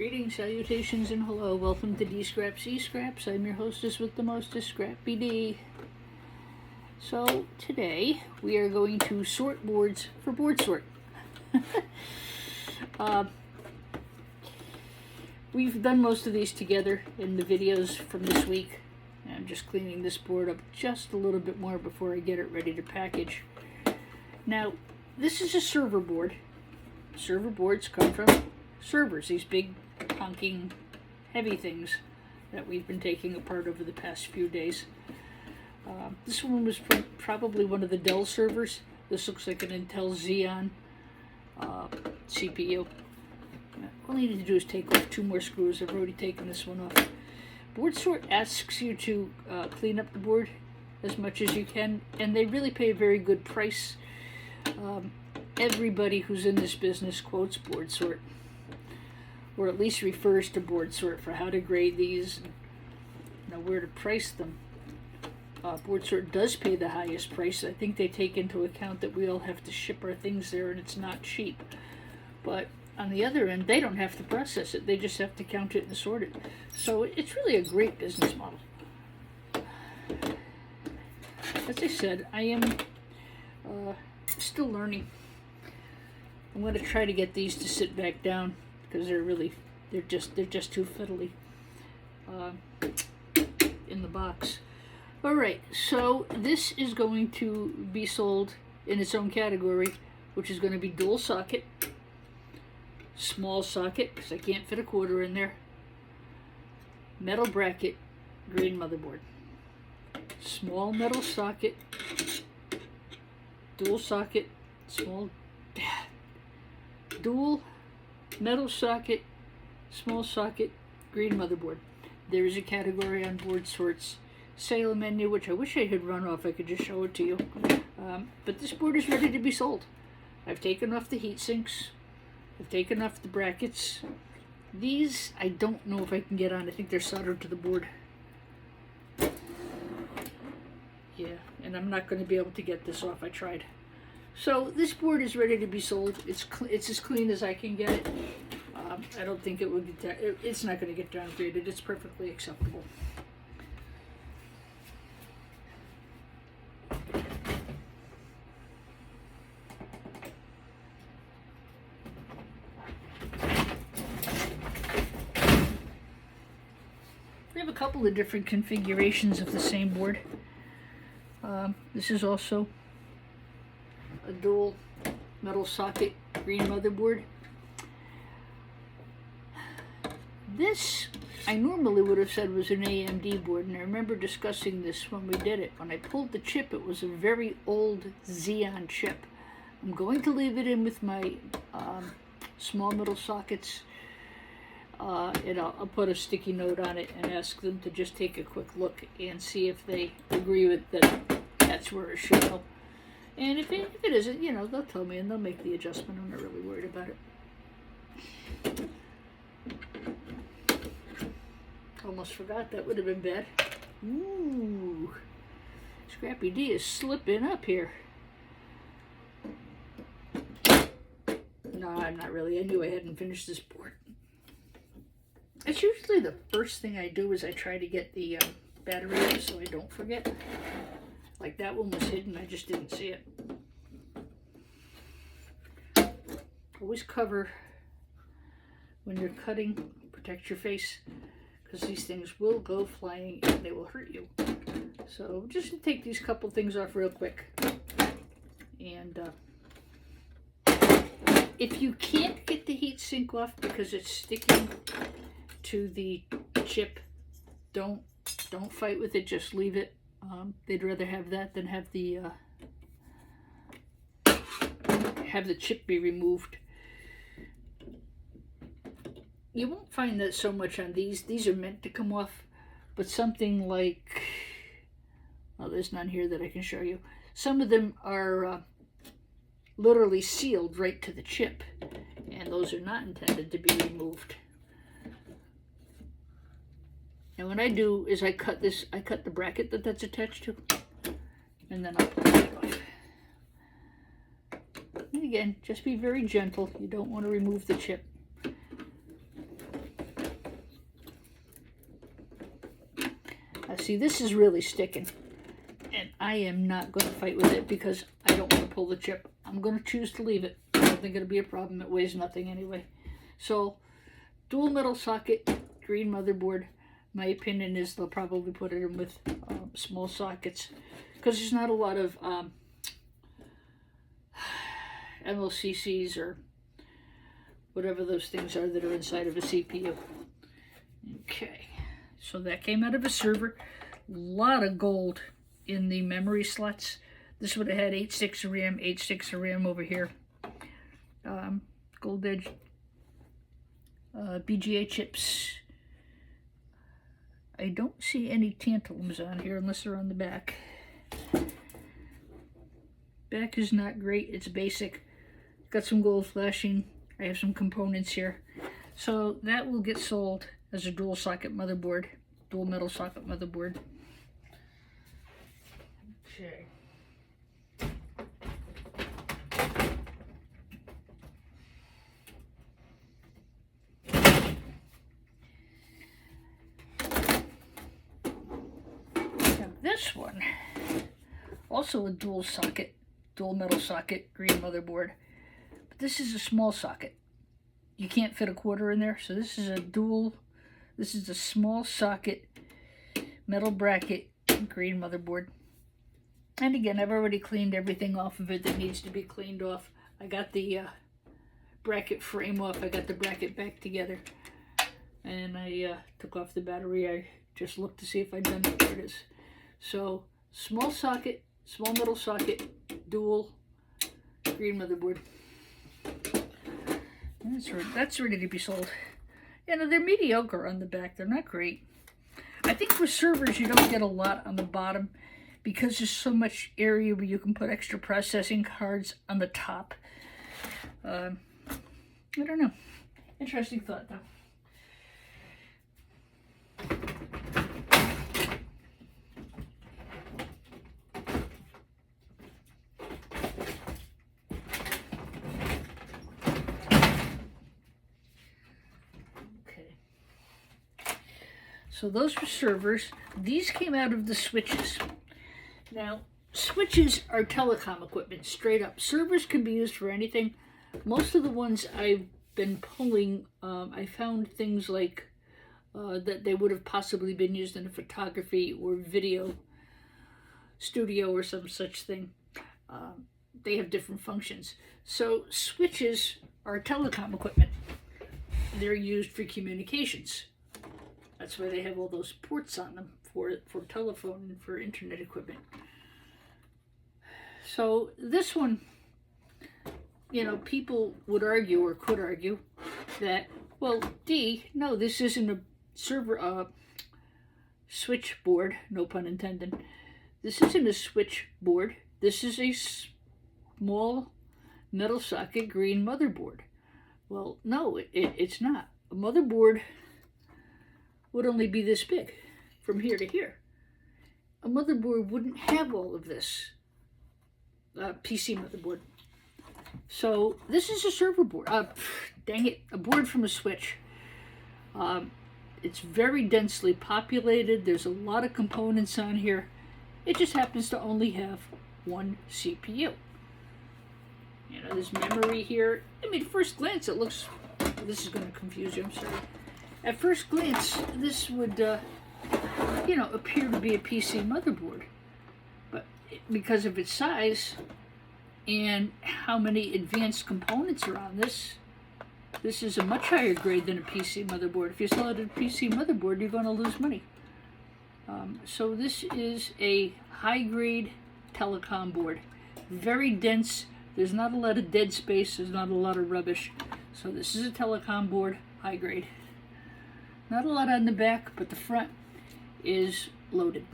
Greetings, salutations, and hello. Welcome to D Scraps E Scraps. I'm your hostess with the mostest, Scrappy D. So today we are going to sort boards for board sort. We've done most of these together in the videos from this week. I'm just cleaning this board up just a little bit more before I get it ready to package. Now, this is a server board. Server boards come from servers, these big honking heavy things that we've been taking apart over the past few days. This one was probably one of the Dell servers. This looks like an Intel Xeon CPU. All I need to do is take off 2 more screws. I've already taken this one off. Board Sort asks you to clean up the board as much as you can, and they really pay a very good price. Everybody who's in this business quotes Board Sort, or at least refers to Board Sort for how to grade these and where to price them. Board Sort does pay the highest price. I think they take into account that we all have to ship our things there and it's not cheap. But on the other end, they don't have to process it. They just have to count it and sort it. So it's really a great business model. As I said, I am still learning. I'm going to try to get these to sit back down because they're just too fiddly in the box. All right, so this is going to be sold in its own category, which is going to be dual socket, small socket because I can't fit a quarter in there, metal bracket, green motherboard, small metal socket, dual socket, dual metal socket, small socket, green motherboard. There is a category on Board Sort's sale menu, which I wish I had run off. I could just show it to you. But this board is ready to be sold. I've taken off the heat sinks. I've taken off the brackets. These, I don't know if I can get on. I think they're soldered to the board. Yeah, and I'm not going to be able to get this off. I tried. So this board is ready to be sold. It's as clean as I can get it. I don't think it would get it's not going to get downgraded. It's perfectly acceptable. We have a couple of different configurations of the same board. This is also a dual metal socket green motherboard. This I normally would have said was an AMD board, and I remember discussing this when we did it. When I pulled the chip, it was a very old Xeon chip. I'm going to leave it in with my small metal sockets, and I'll put a sticky note on it and ask them to just take a quick look and see if they agree with that's where it should go. And if it isn't, they'll tell me and they'll make the adjustment. I'm not really worried about it. Almost forgot, that would have been bad. Ooh, Scrappy D is slipping up here. No, I'm not really. I knew I hadn't finished this board. It's usually the first thing I do is I try to get the battery up so I don't forget. Like that one was hidden, I just didn't see it. Always cover when you're cutting, protect your face, because these things will go flying and they will hurt you. So just take these couple things off real quick. And if you can't get the heat sink off because it's sticking to the chip, don't fight with it, just leave it. They'd rather have that than have the chip be removed. You won't find that so much on these. These are meant to come off, but something like, well, there's none here that I can show you. Some of them are literally sealed right to the chip, and those are not intended to be removed. And what I do is I cut the bracket that's attached to, and then I'll pull it off. And again, just be very gentle. You don't want to remove the chip. See, this is really sticking. And I am not going to fight with it because I don't want to pull the chip. I'm going to choose to leave it. I don't think it'll be a problem. It weighs nothing anyway. So, dual metal socket, green motherboard. My opinion is they'll probably put it in with small sockets because there's not a lot of MLCCs or whatever those things are that are inside of a CPU. Okay, so that came out of a server. A lot of gold in the memory slots. This would have had 8 sticks of RAM, 8 sticks of RAM over here. Gold edge BGA chips. I don't see any tantalums on here unless they're on the back. Back is not great, it's basic. Got some gold flashing. I have some components here. So that will get sold as a dual socket motherboard, dual metal socket motherboard. Okay. Now this one, also a dual socket, dual metal socket, green motherboard. But this is a small socket. You can't fit a quarter in there, so this is a dual, this is a small socket, metal bracket, green motherboard. And again, I've already cleaned everything off of it that needs to be cleaned off. I got the bracket frame off, I got the bracket back together, and I took off the battery. I just looked to see if I'd done it. There it is. So, small socket, small metal socket, dual, green motherboard. That's ready to be sold. You know, they're mediocre on the back. They're not great. I think with servers, you don't get a lot on the bottom because there's so much area where you can put extra processing cards on the top. I don't know. Interesting thought, though. So those were servers. These came out of the switches. Now, switches are telecom equipment, straight up. Servers can be used for anything. Most of the ones I've been pulling, I found things like that they would have possibly been used in a photography or video studio or some such thing. They have different functions. So switches are telecom equipment. They're used for communications. That's why they have all those ports on them for telephone and for internet equipment. So this one, you know, people would argue or could argue that, well, no, this isn't a server, switchboard, no pun intended. This isn't a switchboard. This is a small metal socket green motherboard. Well, no, it's not. A motherboard would only be this big from here to here. A motherboard wouldn't have all of this. PC motherboard. So this is a server board. Dang it, a board from a switch. It's very densely populated. There's a lot of components on here. It just happens to only have one CPU. You know, there's memory here. I mean, first glance it looks, this is going to confuse you, I'm sorry. At first glance, this would, you know, appear to be a PC motherboard. But because of its size and how many advanced components are on this, this is a much higher grade than a PC motherboard. If you sell it at a PC motherboard, you're going to lose money. So this is a high-grade telecom board. Very dense. There's not a lot of dead space. There's not a lot of rubbish. So this is a telecom board, high-grade. Not a lot on the back, but the front is loaded.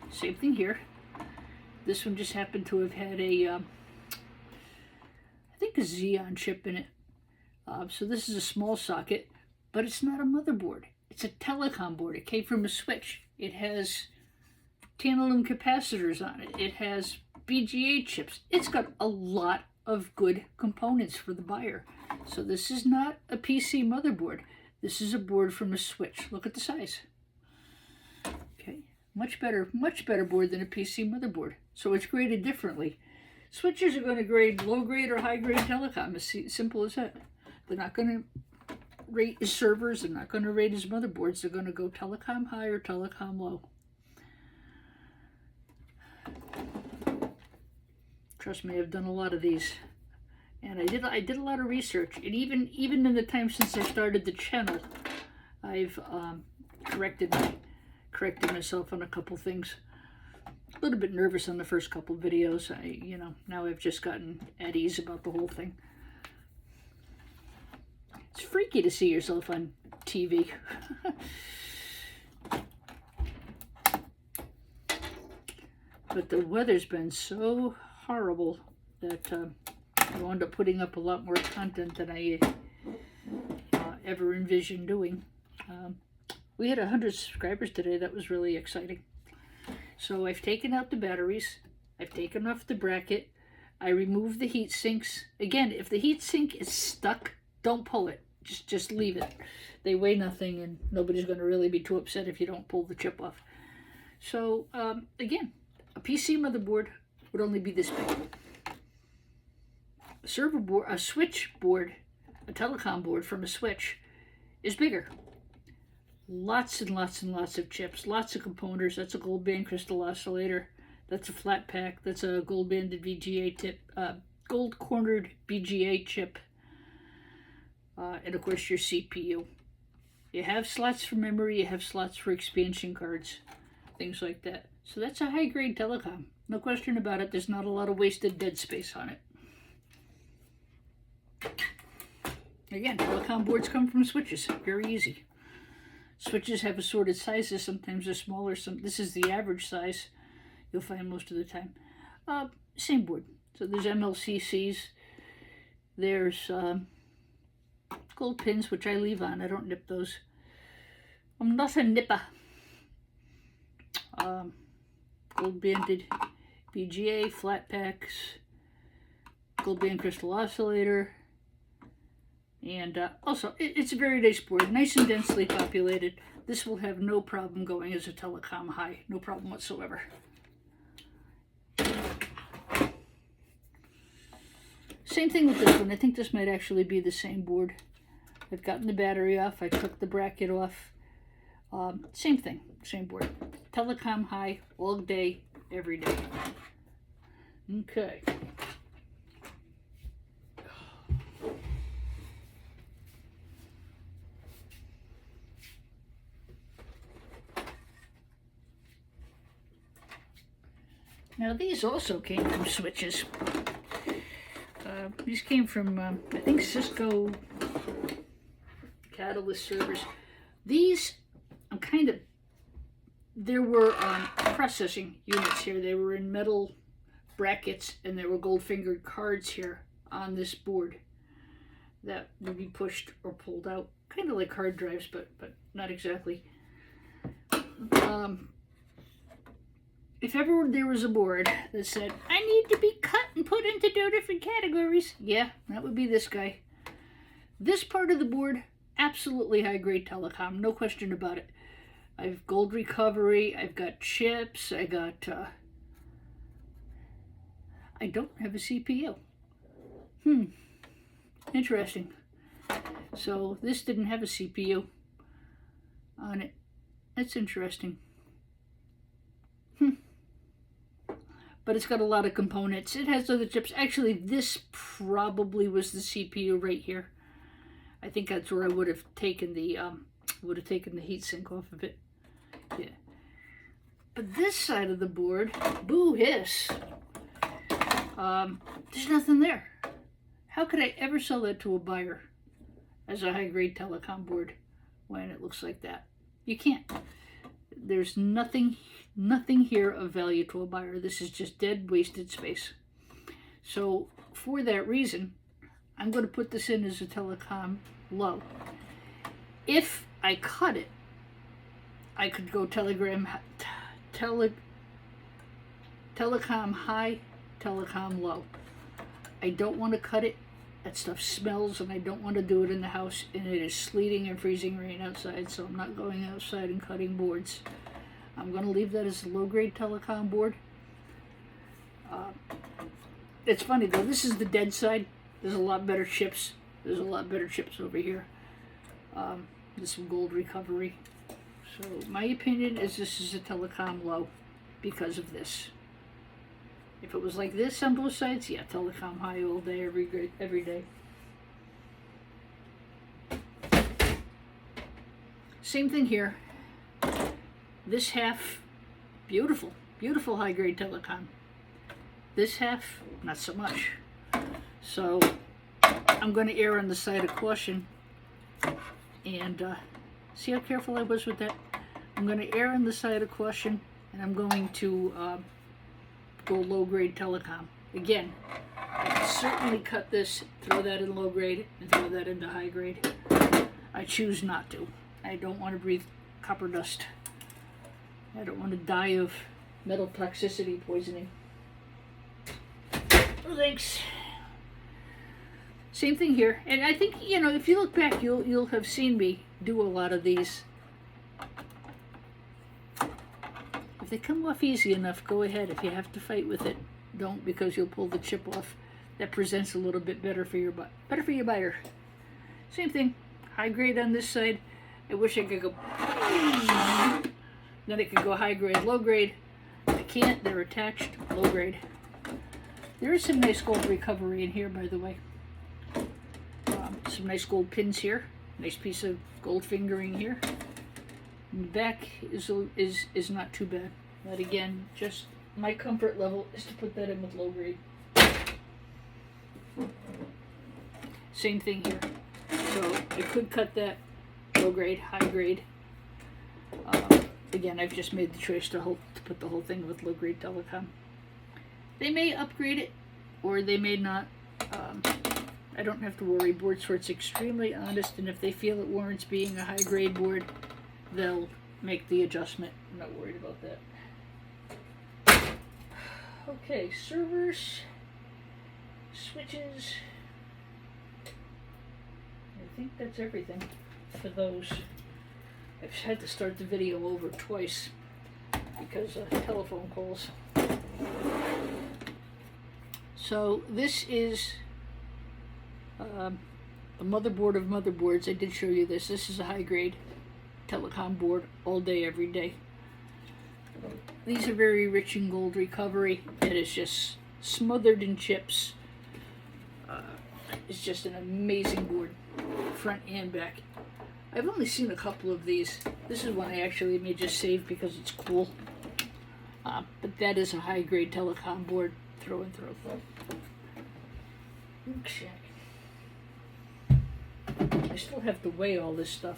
Same thing here. This one just happened to have had a, I think a Xeon chip in it. So this is a small socket, but it's not a motherboard. It's a telecom board. It came from a switch. It has tantalum capacitors on it. It has BGA chips. It's got a lot of good components for the buyer. So this is not a PC motherboard. This is a board from a Switch. Look at the size. Okay, much better board than a PC motherboard. So it's graded differently. Switches are going to grade low grade or high grade telecom. As simple as that. They're not going to rate as servers. They're not going to rate as motherboards. They're going to go telecom high or telecom low. Trust me, I've done a lot of these. And I did a lot of research, and even in the time since I started the channel, I've corrected myself on a couple things. A little bit nervous on the first couple videos. Now I've just gotten at ease about the whole thing. It's freaky to see yourself on TV. But the weather's been so horrible that I wound up putting up a lot more content than I ever envisioned doing. We had 100 subscribers today. That was really exciting. So I've taken out the batteries. I've taken off the bracket. I removed the heat sinks. Again, if the heat sink is stuck, don't pull it. Just leave it. They weigh nothing, and nobody's going to really be too upset if you don't pull the chip off. So again, a PC motherboard would only be this big. A server board, a switch board, a telecom board from a Switch is bigger. Lots and lots and lots of chips, lots of components. That's a gold band crystal oscillator. That's a flat pack. That's a gold banded VGA tip, gold cornered BGA chip, and of course your CPU. You have slots for memory. You have slots for expansion cards, things like that. So that's a high grade telecom. No question about it. There's not a lot of wasted dead space on it. Again, telecom boards come from Switches. Very easy. Switches have assorted sizes. Sometimes they're smaller. This is the average size you'll find most of the time. Same board. So there's MLCCs. There's gold pins, which I leave on. I don't nip those. I'm not a nipper. Gold banded BGA, flat packs, gold band crystal oscillator. And also, it's a very nice board, nice and densely populated. This will have no problem going as a telecom high, no problem whatsoever. Same thing with this one. I think this might actually be the same board. I've gotten the battery off. I took the bracket off. Same thing, same board. Telecom high, all day, every day. Okay. Now these also came from Switches. These came from, I think, Cisco Catalyst servers. These, there were processing units here. They were in metal brackets, and there were gold-fingered cards here on this board that would be pushed or pulled out. Kind of like hard drives, but not exactly. If ever there was a board that said, I need to be cut and put into 2 different categories, yeah, that would be this guy. This part of the board, absolutely high-grade telecom, no question about it. I've gold recovery, I've got chips, I don't have a CPU. Interesting. So this didn't have a CPU on it. That's interesting. But it's got a lot of components. It has other chips. Actually, this probably was the CPU right here. I think that's where I would have taken the heatsink off of it. Yeah. But this side of the board, boo hiss. There's nothing there. How could I ever sell that to a buyer as a high-grade telecom board when it looks like that? You can't. There's nothing here of value to a buyer. This is just dead, wasted space. So for that reason, I'm going to put this in as a telecom low. If I cut it, I could go telecom high, telecom low. I don't want to cut it That stuff smells, and I don't want to do it in the house, and it is sleeting and freezing rain outside, so I'm not going outside and cutting boards. I'm going to leave that as a low-grade telecom board. It's funny though, this is the dead side. There's a lot better chips. There's a lot better chips over here. There's some gold recovery. So my opinion is this is a telecom low because of this. If it was like this on both sides, yeah, telecom high all day, every day. Same thing here. This half, beautiful, beautiful high-grade telecom. This half, not so much. So I'm going to err on the side of caution. And see how careful I was with that? I'm going to err on the side of caution, and I'm going to go low-grade telecom. Again, I can certainly cut this, throw that in low-grade, and throw that into high-grade. I choose not to. I don't want to breathe copper dust. I don't want to die of metal toxicity poisoning. Oh, thanks. Same thing here. And I think, you know, if you look back, you'll have seen me do a lot of these. If they come off easy enough, go ahead. If you have to fight with it, don't, because you'll pull the chip off. That presents a little bit better for your buyer. Same thing. High grade on this side. I wish I could go. Then it could go high grade, low grade. I can't. They're attached. Low grade. There is some nice gold recovery in here, by the way. Some nice gold pins here. Nice piece of gold fingering here. And the back is not too bad. But again, just my comfort level is to put that in with low grade. Same thing here. So I could cut that low grade, high grade. Again, I've just made the choice to put the whole thing with low grade telecom. They may upgrade it, or they may not. I don't have to worry. BoardSort's extremely honest, and if they feel it warrants being a high grade board, they'll make the adjustment. I'm not worried about that. Okay, servers, switches. I think that's everything for those. I've had to start the video over twice because of telephone calls. So this is the motherboard of motherboards. I did show you this. This is a high grade telecom board all day, every day. These are very rich in gold recovery. It is just smothered in chips. It's just an amazing board, front and back. I've only seen a couple of these. This is one I actually may just save because it's cool. But that is a high grade telecom board through and through. Okay. I still have to weigh all this stuff.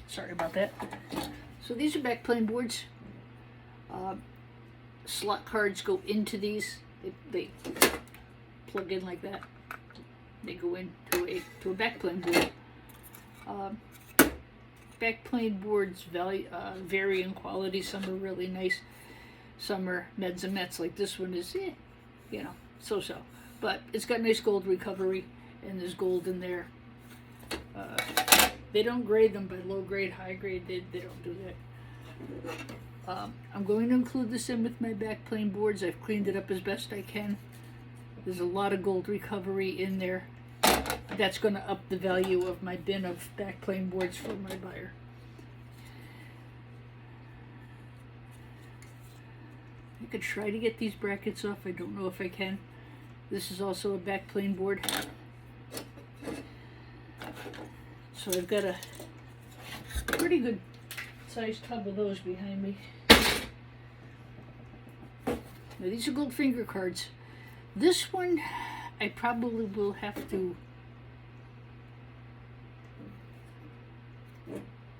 Sorry about that. So these are backplane boards. Slot cards go into these. They plug in like that. They go into a backplane board. Backplane boards vary in quality. Some are really nice. Some are meds and mets. Like this one is, you know, so-so. But it's got nice gold recovery, and there's gold in there. They don't grade them by low grade, high grade. They don't do that. I'm going to include this in with my backplane boards. I've cleaned it up as best I can. There's a lot of gold recovery in there. That's going to up the value of my bin of backplane boards for my buyer. I could try to get these brackets off. I don't know if I can. This is also a backplane board. So I've got a pretty good sized tub of those behind me. Now these are gold finger cards. This one, I probably will have to.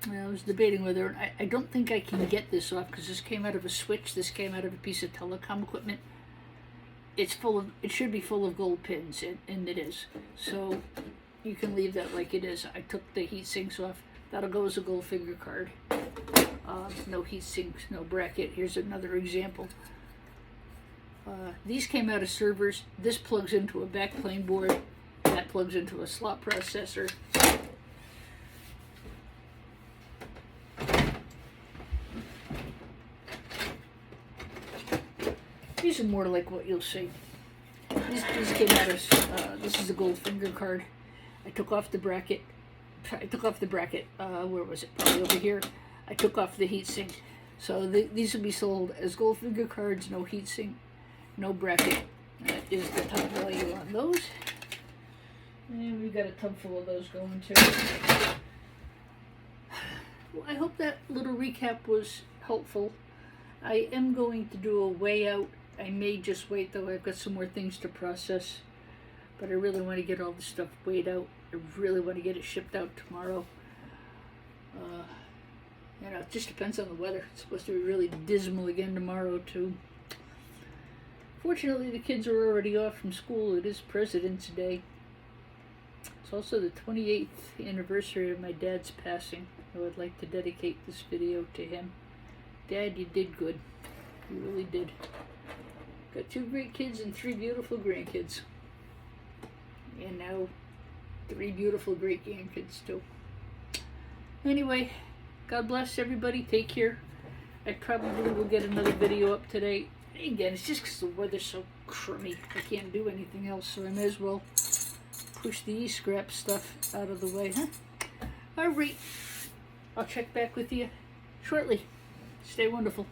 I was debating whether I don't think I can get this off because this came out of a switch. This came out of a piece of telecom equipment. It's full of. It should be full of gold pins, and it is. So you can leave that like it is. I took the heat sinks off. That'll go as a gold finger card. No heat sinks, no bracket. Here's another example. These came out of servers. This plugs into a backplane board. That plugs into a slot processor. These are more like what you'll see. These came out of, this is a gold finger card. I took off the bracket. Where was it? Probably over here. I took off the heatsink. So these will be sold as gold finger cards, no heatsink, no bracket. That is the top value on those. And we've got a tub full of those going too. Well, I hope that little recap was helpful. I am going to do a weigh out. I may just wait though. I've got some more things to process. But I really want to get all this stuff weighed out. I really want to get it shipped out tomorrow. It just depends on the weather. It's supposed to be really dismal again tomorrow too. Fortunately, the kids are already off from school. It is President's Day. It's also the 28th anniversary of my dad's passing. I would like to dedicate this video to him. Dad, you did good. You really did. Got 2 great kids and 3 beautiful grandkids. And now 3 beautiful great grandkids too. Anyway, God bless everybody. Take care. I probably will get another video up today. Again, it's just because the weather's so crummy. I can't do anything else, so I may as well push the e-scrap stuff out of the way, huh? All right. I'll check back with you shortly. Stay wonderful.